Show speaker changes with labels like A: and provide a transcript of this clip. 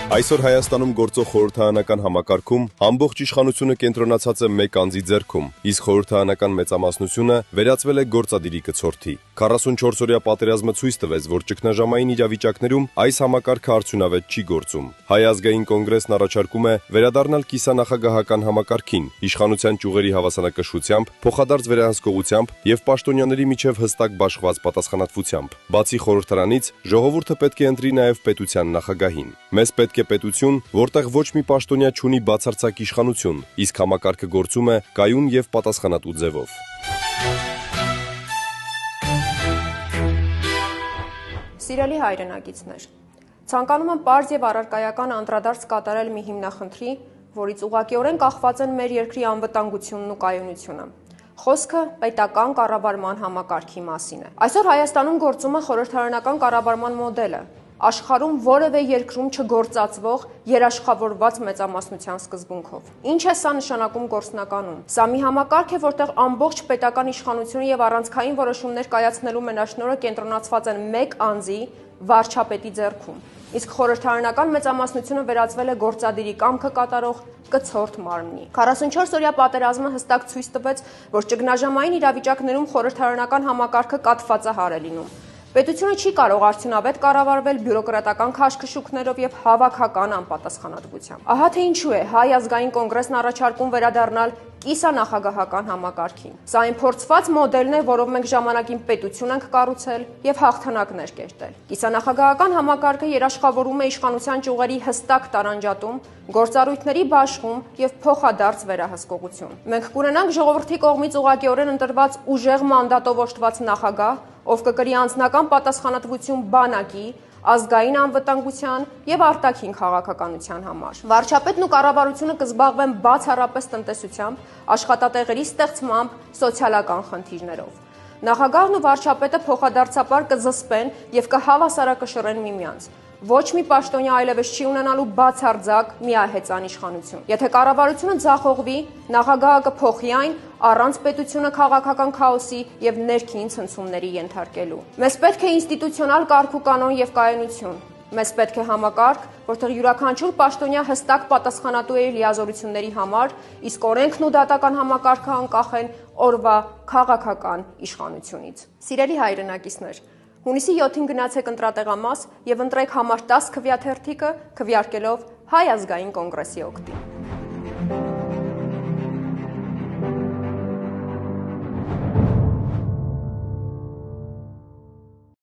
A: Այսօր Հայաստանում գործող խորհրդարանական համակարգում ամբողջ իշխանությունը կենտրոնացած է մեկ անձի ձեռքում, իսկ խորհրդարանական մեծամասնությունը վերածվել է գործադիրի կցորդի։ 44-օրյա պատերազմը ցույց տվեց, որ ճգնաժամային իրավիճակներում այս համակարգը արդյունավետ չի գործում։ Հայ ազգային կոնգրեսն առաջարկում է վերադառնալ կիսանախագահական համակարգին, իշխանության ճյուղերի հավասարակշռությամբ, փոխադարձ վերահսկողությամբ եւ պաշտոնյաների միջև հստակ բաշխված պատասխանատվությամբ։ Բացի խորհրդարանից, ժողովուրդը պետք է ընտրի նաեւ պետության նախագահին։ Մեզ պետք է պետություն, որտեղ ոչ մի պաշտոնյա չունի բացարձակ իշխանություն, իսկ համակարգը գործում է կայուն եւ պատասխանատու ձևով։
B: Սիրելի հայրենակիցներ, ցանկանում եմ պարզ եւ առարկայական անդրադարձ կատարել մի հիմնախնդրի, որից ուղղակիորեն կախված են մեր երկրի անվտանգությունն ու կայունությունը։ Խոսքը պետական կառավարման համակարգի մասին է։ Այսօր Հայաստանում գործում է խորհրդարանական կառավարման մոդելը, աշխարհում որևէ երկրում չգործածվող երաշխավորված մեծամասնության սկզբունքով։ Ինչ է սա նշանակում գործնականում։ Սա մի համակարգ է, որտեղ ամբողջ պետական իշխանությունը եւ առանցքային որոշումներ կայացնելու մենաշնորհը կենտրոնացված են մեկ անձի՝ վարչապետի ձեռքում։ Իսկ խորհրդարանական մեծամասնությունը վերածվել է գործադիրի կամքը կատարող կցորդ մարմնի։ 44-օրյա պատերազմը հստակ ցույց տվեց, որ ճգնաժամային իրավիճակներում խորհրդարանական համակարգը կաթվածահար է լինում։ Պետությունը չի կարող արդյունավետ կառավարվել բյուրոկրատական քաշքշուկներով եւ հավաքական անպատասխանատվությամբ։ Ահա թե ինչու է Հայ ազգային կոնգրեսն առաջարկում վերադառնալ կիսանախագահական համակարգին։ Սա այն փորձված մոդելն է, որով մենք ժամանակին պետություն ենք կառուցել եւ հաղթանակներ կերտել։ Կիսանախագահական համակարգը երաշխավորում է իշխանության ճյուղերի հստակ տարանջատում, գործառույթների բաշխում եւ փոխադարձ վերահսկողություն։ Մենք կունենանք ժողովրդի կողմից ուղղակիորեն ընտրված ուժեղ մանդատով օժտված նախագահ, ով կկրի անձնական պատասխանատվություն բանակի, ազգային անվտանգության եւ արտաքին քաղաքականության համար։ Վարչապետն ու կառավարությունը կզբաղվեն բացառապես տնտեսությամբ, աշխատատեղերի ստեղծմամբ, սոցիալական խնդիրներով։ Նախագահն ու վարչապետը փոխադարձաբար կզսպեն եւ կհավասարակշռեն միմյանց։ Ոչ մի պաշտոնյա այլևս չի ունենալու բացարձակ միահեծան իշխանություն։ Եթե կառավարությունը ձախողվի, նախագահը կփոխի այն առանց պետությունը քաղաքական քաոսի եւ ներքին ցնցումների ենթարկելու։ Մեզ պետք է ինստիտուցիոնալ կարգ ու կանոն եւ կայունություն։ Մեզ պետք է համակարգ, որտեղ յուրաքանչյուր պաշտոնյա հստակ պատասխանատու է իր լիազորությունների համար, իսկ օրենքն ու դատական համակարգը անկախ են օրվա քաղաքական իշխանությունից։ Սիրելի հայրենակիցներ, հունիսի 7-ին գնացեք ընտրատեղամաս եւ ընտրեք համար 10 քվյաթերթիկը քվեարկելով Հայ ազգային կոնգրեսի օգտին։